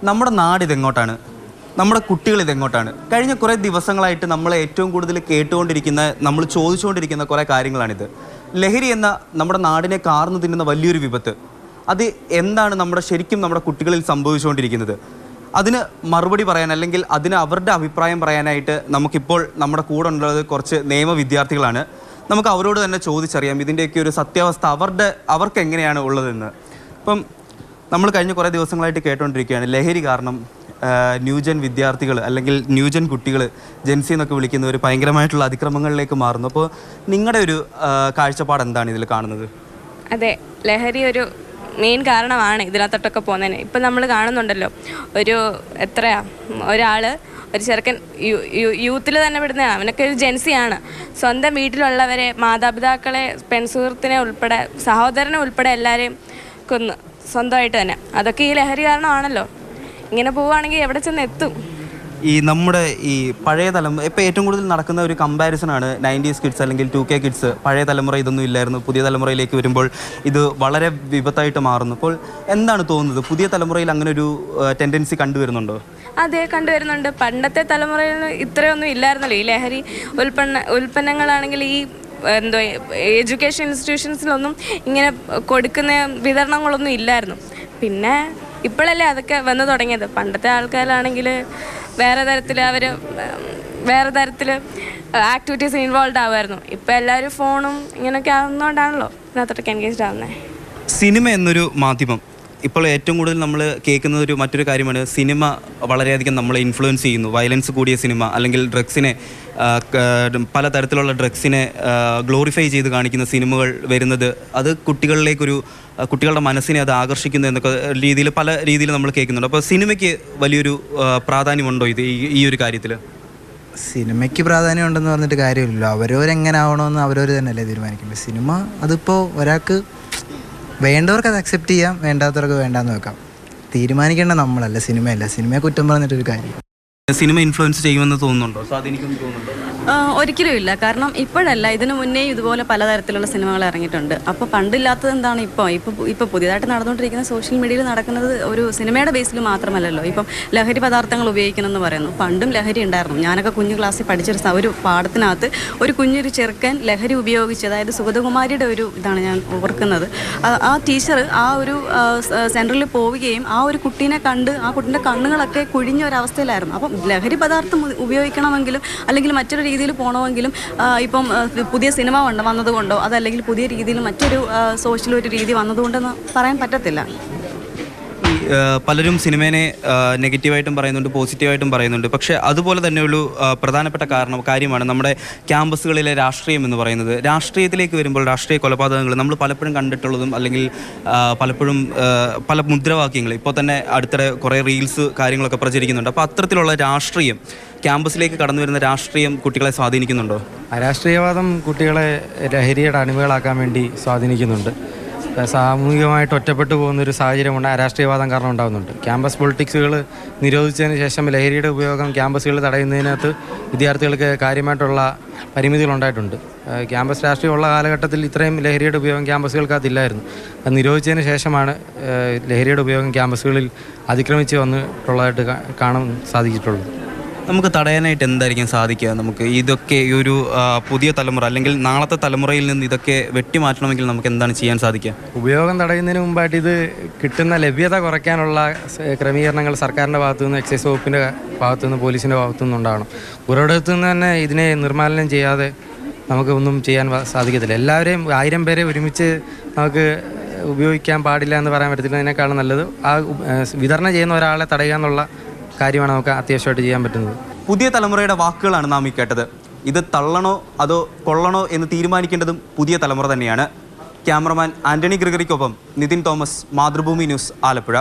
നമ്മുടെ നാട് ഇതെങ്ങോട്ടാണ്? നമ്മുടെ കുട്ടികൾ ഇതെങ്ങോട്ടാണ്? കഴിഞ്ഞ കുറേ ദിവസങ്ങളായിട്ട് നമ്മൾ ഏറ്റവും കൂടുതൽ കേട്ടുകൊണ്ടിരിക്കുന്ന, നമ്മൾ ചോദിച്ചുകൊണ്ടിരിക്കുന്ന കുറേ കാര്യങ്ങളാണിത്. ലഹരി എന്ന നമ്മുടെ നാടിനെ കാർന്നു തിന്നുന്ന വലിയൊരു വിപത്ത്, അത് എന്താണ് ശരിക്കും നമ്മുടെ കുട്ടികളിൽ സംഭവിച്ചുകൊണ്ടിരിക്കുന്നത്? അതിന് മറുപടി പറയാൻ, അല്ലെങ്കിൽ അതിന് അവരുടെ അഭിപ്രായം പറയാനായിട്ട് നമുക്കിപ്പോൾ നമ്മുടെ കൂടെ ഉള്ളത് കുറച്ച് നിയമ വിദ്യാർത്ഥികളാണ്. നമുക്ക് അവരോട് തന്നെ ചോദിച്ചറിയാം ഇതിൻ്റെയൊക്കെ ഒരു സത്യാവസ്ഥ അവർക്ക് എങ്ങനെയാണ് ഉള്ളതെന്ന്. ഇപ്പം നമ്മൾ കഴിഞ്ഞ കുറേ ദിവസങ്ങളായിട്ട് കേട്ടുകൊണ്ടിരിക്കുകയാണ് ലഹരി കാരണം ന്യൂജൻ വിദ്യാർത്ഥികൾ അല്ലെങ്കിൽ ന്യൂജൻ കുട്ടികൾ, ജെൻസി എന്നൊക്കെ വിളിക്കുന്നവർ ഭയങ്കരമായിട്ടുള്ള അതിക്രമങ്ങളിലേക്ക് മാറുന്നു. അപ്പോൾ നിങ്ങളുടെ ഒരു കാഴ്ചപ്പാട് എന്താണ് ഇതിൽ കാണുന്നത്? അതെ, ലഹരി ഒരു മെയിൻ കാരണമാണ് ഇതിനകത്തോട്ടൊക്കെ പോകുന്നതിന്. ഇപ്പം നമ്മൾ കാണുന്നുണ്ടല്ലോ, ഒരാൾ ഒരു ചെറുക്കൻ യൂത്തിൽ തന്നെ വിടുന്ന, അവനൊക്കെ ഒരു ജെൻസിയാണ്, സ്വന്തം വീട്ടിലുള്ളവരെ, മാതാപിതാക്കളെ, പെൺസുഹൃത്തിനെ ഉൾപ്പെടെ, സഹോദരനെ ഉൾപ്പെടെ എല്ലാവരെയും കൊന്ന് സ്വന്തമായിട്ട് തന്നെ. അതൊക്കെ ഈ ലഹരി കാരണമാണല്ലോ. ഇങ്ങനെ പോവുകയാണെങ്കിൽ എവിടെ ചെന്ന് എത്തും? നമ്മുടെ പഴയ തലമുറ ഇപ്പോൾ ഏറ്റവും കൂടുതൽ നടക്കുന്ന ഒരു കമ്പാരിസണാണ് 90s കിഡ്സ് അല്ലെങ്കിൽ 2K കിഡ്സ്. പഴയ തലമുറ ഇതൊന്നും ഇല്ലായിരുന്നു, പുതിയ തലമുറയിലേക്ക് വരുമ്പോൾ ഇത് വളരെ വിപത്തായിട്ട് മാറുന്നു. അപ്പോൾ എന്താണ് തോന്നുന്നത്, പുതിയ തലമുറയിൽ അങ്ങനെ ഒരു ടെൻഡൻസി കണ്ടുവരുന്നുണ്ടോ? അതെ, കണ്ടുവരുന്നുണ്ട്. പണ്ടത്തെ തലമുറയിൽ ഇത്രയൊന്നും ഇല്ലായിരുന്നല്ലോ. ഈ ലഹരി ഉൽപ്പന്നങ്ങളാണെങ്കിൽ ഈ എഡ്യൂക്കേഷൻ ഇൻസ്റ്റിറ്റ്യൂഷൻസിലൊന്നും ഇങ്ങനെ കൊടുക്കുന്ന വിതരണങ്ങളൊന്നും ഇല്ലായിരുന്നു. പിന്നെ ഇപ്പോഴല്ലേ അതൊക്കെ വന്നു തുടങ്ങിയത്. പണ്ടത്തെ ആൾക്കാരാണെങ്കിൽ വേറെ തരത്തിൽ ആക്ടിവിറ്റീസ് ഇൻവോൾവ് ആവുമായിരുന്നു. ഇപ്പോൾ എല്ലാവരും ഫോണും ഇങ്ങനെയൊക്കെ ആവുന്നതുകൊണ്ടാണല്ലോ ഇതിനകത്തോട്ടൊക്കെ എൻഗേജ്ഡ് ആവുന്നത്. സിനിമ എന്നൊരു മാധ്യമം ഇപ്പോൾ ഏറ്റവും കൂടുതൽ നമ്മൾ കേൾക്കുന്നത് മറ്റൊരു കാര്യമാണ്, സിനിമ വളരെയധികം നമ്മളെ ഇൻഫ്ലുവൻസ് ചെയ്യുന്നു. വയലൻസ് കൂടിയ സിനിമ, അല്ലെങ്കിൽ ഡ്രഗ്സിനെ, പലതരത്തിലുള്ള ഡ്രഗ്സിനെ ഗ്ലോറിഫൈ ചെയ്ത് കാണിക്കുന്ന സിനിമകൾ വരുന്നത്, അത് കുട്ടികളുടെ മനസ്സിനെ അത് ആകർഷിക്കുന്നു എന്നൊക്കെ പല രീതിയിൽ നമ്മൾ കേൾക്കുന്നുണ്ട്. അപ്പോൾ സിനിമയ്ക്ക് വലിയൊരു പ്രാധാന്യമുണ്ടോ ഈ ഒരു കാര്യത്തിൽ? സിനിമയ്ക്ക് പ്രാധാന്യം ഉണ്ടെന്ന് പറഞ്ഞിട്ട് കാര്യമില്ലല്ലോ. അവരവരെങ്ങനെ ആവണമെന്ന് അവരവർ തന്നെയല്ലേ തീരുമാനിക്കുന്നത്. സിനിമ അതിപ്പോൾ ഒരാൾക്ക് വേണ്ടവർക്ക് അത് അക്സെപ്റ്റ് ചെയ്യാം, വേണ്ടാത്തവർക്ക് വേണ്ടാന്ന് വെക്കാം. തീരുമാനിക്കേണ്ട നമ്മളല്ല, സിനിമയല്ല. സിനിമയെ കുറ്റം പറഞ്ഞിട്ടൊരു കാര്യം. സിനിമ ഇൻഫ്ലുവൻസ് ചെയ്യുമെന്ന് തോന്നുന്നുണ്ടോ? സ്വാധീനിക്കുമെന്ന് തോന്നുന്നുണ്ടോ? ഒരിക്കലും ഇല്ല. കാരണം ഇപ്പോഴല്ല, ഇതിനു മുന്നേ ഇതുപോലെ പലതരത്തിലുള്ള സിനിമകൾ ഇറങ്ങിയിട്ടുണ്ട്. അപ്പോൾ പണ്ടില്ലാത്തത് എന്താണ് ഇപ്പോൾ പുതിയതായിട്ട് നടന്നുകൊണ്ടിരിക്കുന്ന സോഷ്യൽ മീഡിയയിൽ നടക്കുന്നത് ഒരു സിനിമയുടെ ബേസിൽ മാത്രമല്ലല്ലോ. ഇപ്പം ലഹരി പദാർത്ഥങ്ങൾ ഉപയോഗിക്കണമെന്ന് പറയുന്നു. പണ്ടും ലഹരി ഉണ്ടായിരുന്നു. ഞാനൊക്കെ കുഞ്ഞു ക്ലാസ്സിൽ പഠിച്ചൊരു ഒരു പാഠത്തിനകത്ത് ഒരു കുഞ്ഞൊരു ചെറുക്കൻ ലഹരി ഉപയോഗിച്ച്, അതായത് സുഗതകുമാരിയുടെ ഒരു ഇതാണ് ഞാൻ ഓർക്കുന്നത്. ആ ടീച്ചർ ആ ഒരു സെൻറ്ററിൽ പോവുകയും ആ ഒരു കുട്ടീനെ കണ്ട് ആ കുട്ടീൻ്റെ കണ്ണുകളൊക്കെ കുഴിഞ്ഞ ഒരവസ്ഥയിലായിരുന്നു. അപ്പം ലഹരി പദാർത്ഥം ഉപയോഗിക്കണമെങ്കിലും അല്ലെങ്കിൽ മറ്റൊരു രീതിയിൽ പോകണമെങ്കിലും ഇപ്പം പുതിയ സിനിമ വന്നതുകൊണ്ടോ അതല്ലെങ്കിൽ പുതിയ രീതിയിൽ മറ്റൊരു സോഷ്യൽ ഒരു രീതി വന്നതുകൊണ്ടെന്ന് പറയാൻ പറ്റത്തില്ല. പലരും സിനിമേനെ നെഗറ്റീവായിട്ടും പറയുന്നുണ്ട്, പോസിറ്റീവായിട്ടും പറയുന്നുണ്ട്. പക്ഷേ അതുപോലെ തന്നെ ഒരു പ്രധാനപ്പെട്ട കാര്യമാണ് നമ്മുടെ ക്യാമ്പസുകളിലെ രാഷ്ട്രീയം എന്ന് പറയുന്നത്. രാഷ്ട്രീയത്തിലേക്ക് വരുമ്പോൾ രാഷ്ട്രീയ കൊലപാതകങ്ങൾ നമ്മൾ പലപ്പോഴും കണ്ടിട്ടുള്ളതും, അല്ലെങ്കിൽ പലപ്പോഴും പല മുദ്രാവാക്യങ്ങൾ, ഇപ്പോൾ തന്നെ അടുത്തിടെ കുറേ റീൽസ് കാര്യങ്ങളൊക്കെ പ്രചരിക്കുന്നുണ്ട്. അപ്പോൾ അത്തരത്തിലുള്ള രാഷ്ട്രീയം, ക്യാമ്പസിലേക്ക് കടന്നു വരുന്ന രാഷ്ട്രീയം കുട്ടികളെ സ്വാധീനിക്കുന്നുണ്ടോ? രാഷ്ട്രീയവാദം കുട്ടികളെ ലഹരിയുടെ അടിമകളാക്കാൻ വേണ്ടി സ്വാധീനിക്കുന്നുണ്ട്. സാമൂഹികമായിട്ട് ഒറ്റപ്പെട്ടു പോകുന്നൊരു സാഹചര്യമുണ്ട് രാഷ്ട്രീയവാദം കാരണം ഉണ്ടാകുന്നുണ്ട്. ക്യാമ്പസ് പൊളിറ്റിക്സുകൾ നിരോധിച്ചതിന് ശേഷം ലഹരിയുടെ ഉപയോഗം ക്യാമ്പസുകൾ തടയുന്നതിനകത്ത് വിദ്യാർത്ഥികൾക്ക് കാര്യമായിട്ടുള്ള പരിമിതികളുണ്ടായിട്ടുണ്ട്. ക്യാമ്പസ് രാഷ്ട്രീയമുള്ള കാലഘട്ടത്തിൽ ഇത്രയും ലഹരിയുടെ ഉപയോഗം ക്യാമ്പസുകൾക്കകത്തില്ലായിരുന്നു. അത് നിരോധിച്ചതിന് ശേഷമാണ് ലഹരിയുടെ ഉപയോഗം ക്യാമ്പസുകളിൽ അതിക്രമിച്ച് വന്നിട്ടുള്ളതായിട്ട് കാണാൻ സാധിച്ചിട്ടുള്ളത്. നമുക്ക് തടയാനായിട്ട് എന്തായിരിക്കും സാധിക്കുക? നമുക്ക് ഇതൊക്കെ ഈ ഒരു പുതിയ തലമുറ അല്ലെങ്കിൽ നാളത്തെ തലമുറയിൽ നിന്ന് ഇതൊക്കെ വെട്ടിമാറ്റണമെങ്കിൽ നമുക്ക് എന്താണ് ചെയ്യാൻ സാധിക്കുക? ഉപയോഗം തടയുന്നതിന് മുമ്പായിട്ട് ഇത് കിട്ടുന്ന ലഭ്യത കുറയ്ക്കാനുള്ള ക്രമീകരണങ്ങൾ സർക്കാരിൻ്റെ ഭാഗത്തുനിന്ന്, എക്സൈസ് വകുപ്പിൻ്റെ ഭാഗത്തുനിന്ന്, പോലീസിൻ്റെ ഭാഗത്തുനിന്ന് ഉണ്ടാകണം. ഒരിടത്തു നിന്ന് തന്നെ ഇതിനെ നിർമ്മാലനം ചെയ്യാതെ നമുക്ക് ഒന്നും ചെയ്യാൻ സാധിക്കത്തില്ല. എല്ലാവരെയും 1000 പേരെ ഒരുമിച്ച് നമുക്ക് ഉപയോഗിക്കാൻ പാടില്ല എന്ന് പറയാൻ പറ്റത്തില്ല. അതിനേക്കാളും നല്ലത് ആ വിതരണം ചെയ്യുന്ന ഒരാളെ തടയുക എന്നുള്ള കാര്യമാണ് നമുക്ക് അത്യാവശ്യമായിട്ട് ചെയ്യാൻ പറ്റുന്നത്. പുതിയ തലമുറയുടെ വാക്കുകളാണ് നാം ഈ കേട്ടത്. ഇത് തള്ളണോ അതോ കൊള്ളണോ എന്ന് തീരുമാനിക്കേണ്ടതും പുതിയ തലമുറ തന്നെയാണ്. ക്യാമറമാൻ ആന്റണി ഗ്രിഗറിക്കൊപ്പം നിതിൻ തോമസ്, മാതൃഭൂമി ന്യൂസ്, ആലപ്പുഴ.